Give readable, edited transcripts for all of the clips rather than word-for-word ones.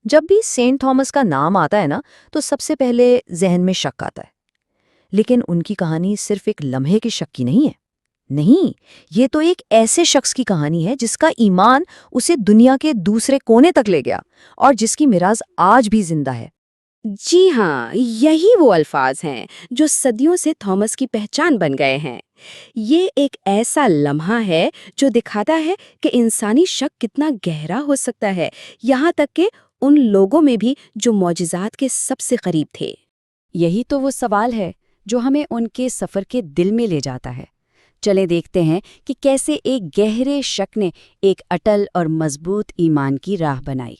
जब भी Saint Thomas का नाम आता है ना, तो सबसे पहले जहन में शक आता है। लेकिन उनकी कहानी सिर्फ एक लम्हे के शक की नहीं है। नहीं, ये तो एक ऐसे शख्स की कहानी है जिसका ईमान उसे दुनिया के दूसरे कोने तक ले गया और जिसकी मिराज आज भी जिंदा है। जी हाँ, यही वो अल्फाज हैं जो सदियों से थॉमस की पहचान बन गए हैं। ये एक ऐसा लम्हा है जो दिखाता है कि इंसानी शक कितना गहरा हो सकता है, यहाँ तक कि उन लोगों में भी जो मौजिज़ात के सबसे करीब थे। यही तो वो सवाल है जो हमें उनके सफ़र के दिल में ले जाता है। चले देखते हैं कि कैसे एक गहरे शक ने एक अटल और मजबूत ईमान की राह बनाई।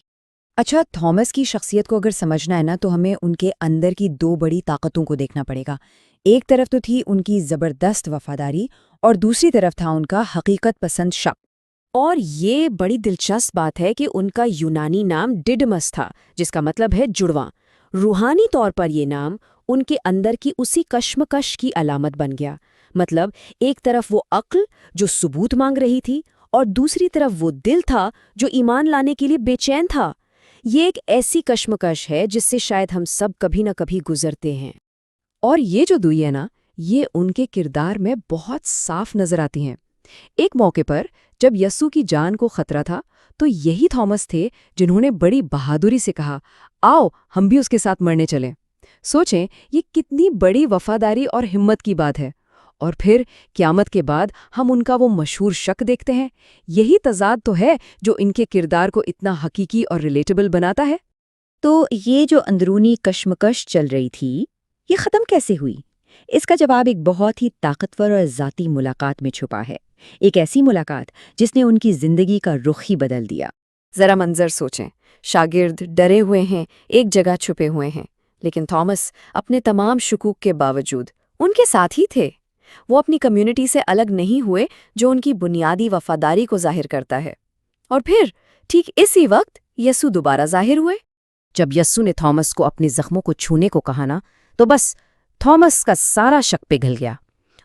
अच्छा, थॉमस की शख्सियत को अगर समझना है ना, तो हमें उनके अंदर की दो बड़ी ताकतों को देखना पड़ेगा। एक तरफ तो थी उनकी ज़बरदस्त वफादारी और दूसरी तरफ था उनका हकीकत पसंद शक। और ये बड़ी दिलचस्प बात है कि उनका यूनानी नाम डिडमस था, जिसका मतलब है जुड़वां। रूहानी तौर पर ये नाम उनके अंदर की उसी कश्मकश की अलामत बन गया। मतलब एक तरफ वो अक्ल जो सबूत मांग रही थी और दूसरी तरफ वो दिल था जो ईमान लाने के लिए बेचैन था। ये एक ऐसी कश्मकश है जिससे शायद हम सब कभी न कभी गुजरते हैं। और ये जो दुई है ना, ये उनके किरदार में बहुत साफ नजर आती हैं। एक मौके पर जब यस्सु की जान को खतरा था, तो यही थॉमस थे जिन्होंने बड़ी बहादुरी से कहा, आओ हम भी उसके साथ मरने चलें। सोचें, ये कितनी बड़ी वफादारी और हिम्मत की बात है। और फिर क़यामत के बाद हम उनका वो मशहूर शक देखते हैं। यही तज़ाद तो है जो इनके किरदार को इतना हकीकी और रिलेटेबल बनाता है। तो ये जो अंदरूनी कश्मकश चल रही थी, ये ख़त्म कैसे हुई? इसका जवाब एक बहुत ही ताकतवर और ज़ाती मुलाकात में छुपा है। एक ऐसी मुलाकात जिसने उनकी ज़िंदगी का रुख ही बदल दिया। जरा मंजर सोचें, शागिर्द डरे हुए हैं, एक जगह छुपे हुए हैं, लेकिन थॉमस अपने तमाम शुकूक के बावजूद उनके साथ ही थे। वो अपनी कम्युनिटी से अलग नहीं हुए, जो उनकी बुनियादी वफादारी को जाहिर करता है। और फिर ठीक इसी वक्त यस्सु दोबारा जाहिर हुए। जब यस्सु ने थॉमस को अपने जख्मों को छूने को कहा ना, तो बस थॉमस का सारा शक पिघल गया।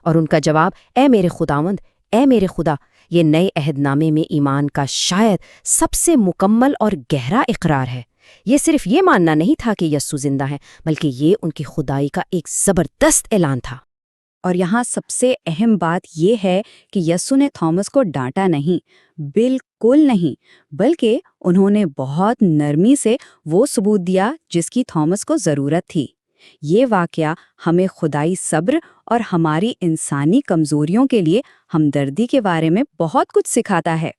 और उनका जवाब, ए मेरे खुदावंद, ए मेरे खुदा, ये नए अहदनामे में ईमान का शायद सबसे मुकम्मल और गहरा इकरार है। ये सिर्फ ये मानना नहीं था कि यस्सु जिंदा है, बल्कि ये उनकी खुदाई का एक ज़बरदस्त ऐलान था। और यहाँ सबसे अहम बात यह है कि यस्सु ने थॉमस को डांटा नहीं, बिल्कुल नहीं, बल्कि उन्होंने बहुत नरमी से वो सबूत दिया जिसकी थॉमस को ज़रूरत थी। ये वाकया हमें खुदाई सब्र और हमारी इंसानी कमज़ोरियों के लिए हमदर्दी के बारे में बहुत कुछ सिखाता है।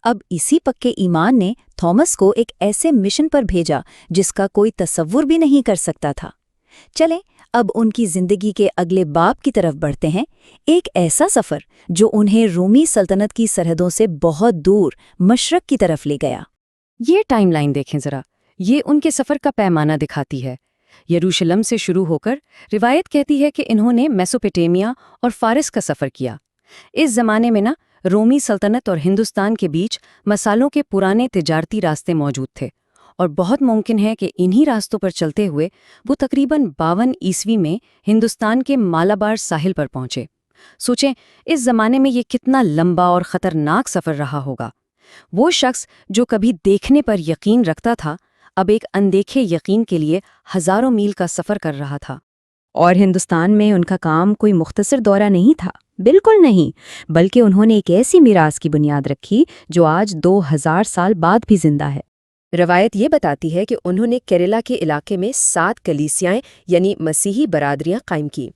अब इसी पक्के ईमान ने थॉमस को एक ऐसे मिशन पर भेजा जिसका कोई तसव्वुर भी नहीं कर सकता था। चलें, अब उनकी जिंदगी के अगले बाब की तरफ बढ़ते हैं। एक ऐसा सफ़र जो उन्हें रोमी सल्तनत की सरहदों से बहुत दूर मशरक की तरफ ले गया। ये टाइमलाइन देखें ज़रा, ये उनके सफ़र का पैमाना दिखाती है। यरूशलेम से शुरू होकर रिवायत कहती है कि इन्होंने मेसोपोटामिया और फारिस का सफ़र किया। इस ज़माने में ना रोमी सल्तनत और हिंदुस्तान के बीच मसालों के पुराने तिजारती रास्ते मौजूद थे, और बहुत मुमकिन है कि इन्हीं रास्तों पर चलते हुए वो तकरीबन 52 ईस्वी में हिंदुस्तान के मालाबार साहिल पर पहुंचे। सोचें, इस ज़माने में ये कितना लंबा और ख़तरनाक सफ़र रहा होगा। वो शख्स जो कभी देखने पर यकीन रखता था, अब एक अनदेखे यकीन के लिए हज़ारों मील का सफ़र कर रहा था। और हिंदुस्तान में उनका काम कोई मुख्तसर दौरा नहीं था, बिल्कुल नहीं, बल्कि उन्होंने एक ऐसी मीरास की बुनियाद रखी जो आज 2000 साल बाद भी जिंदा है। रवायत ये बताती है कि उन्होंने केरला के इलाके में 7 कलीसियाएं यानी मसीही बरादरियां कायम की।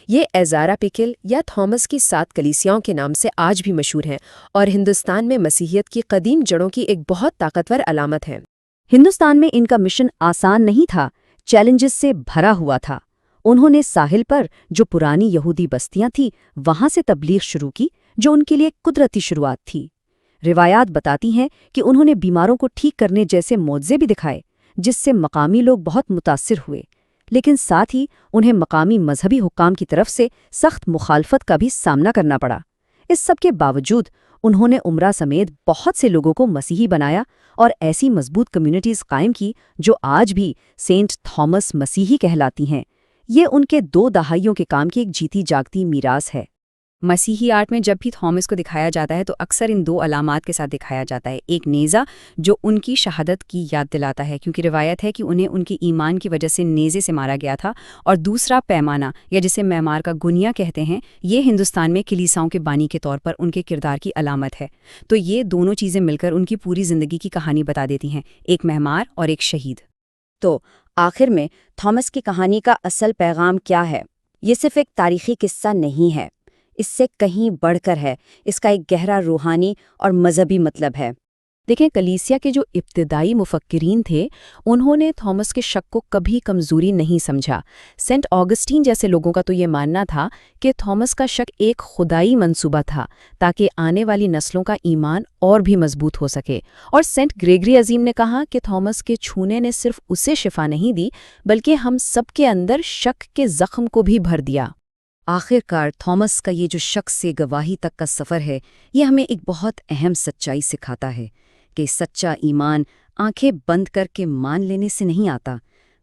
ये एजारा पिकिल या थॉमस की 7 कलीसियाओं के नाम से आज भी मशहूर हैं और हिंदुस्तान में मसीहियत की कदीम जड़ों की एक बहुत ताकतवर अलामत है। हिंदुस्तान में इनका मिशन आसान नहीं था, चैलेंजेस से भरा हुआ था। उन्होंने साहिल पर जो पुरानी यहूदी बस्तियां थीं, वहां से तबलीग शुरू की, जो उनके लिए कुदरती शुरुआत थी। रिवायात बताती हैं कि उन्होंने बीमारों को ठीक करने जैसे मौज़े भी दिखाए, जिससे मकामी लोग बहुत मुतासिर हुए। लेकिन साथ ही उन्हें मकामी मजहबी हुक्काम की तरफ से सख्त मुखालफत का भी सामना करना पड़ा। इस सब के बावजूद उन्होंने उमरा समेत बहुत से लोगों को मसीही बनाया और ऐसी मजबूत कम्युनिटीज़ कायम की जो आज भी सेंट थॉमस मसीही कहलाती हैं। ये उनके 2 दहाइयों के काम की एक जीती जागती मीरास है। مسیحی آرٹ میں جب بھی تھامس کو دکھایا جاتا ہے تو اکثر ان دو علامات کے ساتھ دکھایا جاتا ہے، ایک نیزہ جو ان کی شہادت کی یاد دلاتا ہے کیونکہ روایت ہے کہ انہیں ان کے ایمان کی وجہ سے نیزے سے مارا گیا تھا، اور دوسرا پیمانہ یا جسے معمار کا گنیا کہتے ہیں، یہ ہندوستان میں کلیساؤں کے بانی کے طور پر ان کے کردار کی علامت ہے۔ تو یہ دونوں چیزیں مل کر ان کی پوری زندگی کی کہانی بتا دیتی ہیں، ایک معمار اور ایک شہید۔ تو آخر میں تھامس کی کہانی کا اصل پیغام کیا ہے؟ یہ صرف ایک تاریخی قصہ نہیں ہے، اس سے کہیں بڑھ کر ہے، اس کا ایک گہرا روحانی اور مذہبی مطلب ہے۔ دیکھیں، کلیسیا کے جو ابتدائی مفکرین تھے انہوں نے تھامس کے شک کو کبھی کمزوری نہیں سمجھا۔ سینٹ آگسٹین جیسے لوگوں کا تو یہ ماننا تھا کہ تھامس کا شک ایک خدائی منصوبہ تھا تاکہ آنے والی نسلوں کا ایمان اور بھی مضبوط ہو سکے، اور سینٹ گریگری عظیم نے کہا کہ تھامس کے چھونے نے صرف اسے شفا نہیں دی بلکہ ہم سب کے اندر شک کے زخم کو بھی بھر دیا۔ آخر کار تھامس کا یہ جو شک سے گواہی تک کا سفر ہے، یہ ہمیں ایک بہت اہم سچائی سکھاتا ہے کہ سچا ایمان آنکھیں بند کر کے مان لینے سے نہیں آتا،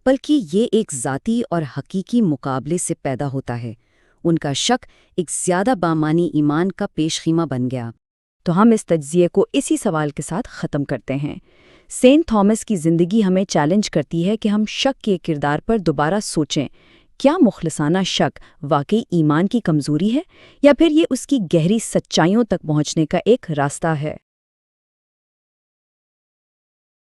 بلکہ یہ ایک ذاتی اور حقیقی مقابلے سے پیدا ہوتا ہے۔ ان کا شک ایک زیادہ بامانی ایمان کا پیش خیمہ بن گیا۔ تو ہم اس تجزیے کو اسی سوال کے ساتھ ختم کرتے ہیں۔ سینٹ تھامس کی زندگی ہمیں چیلنج کرتی ہے کہ ہم شک کے کردار پر دوبارہ سوچیں۔ کیا مخلصانہ شک واقعی ایمان کی کمزوری ہے، یا پھر یہ اس کی گہری سچائیوں تک پہنچنے کا ایک راستہ ہے؟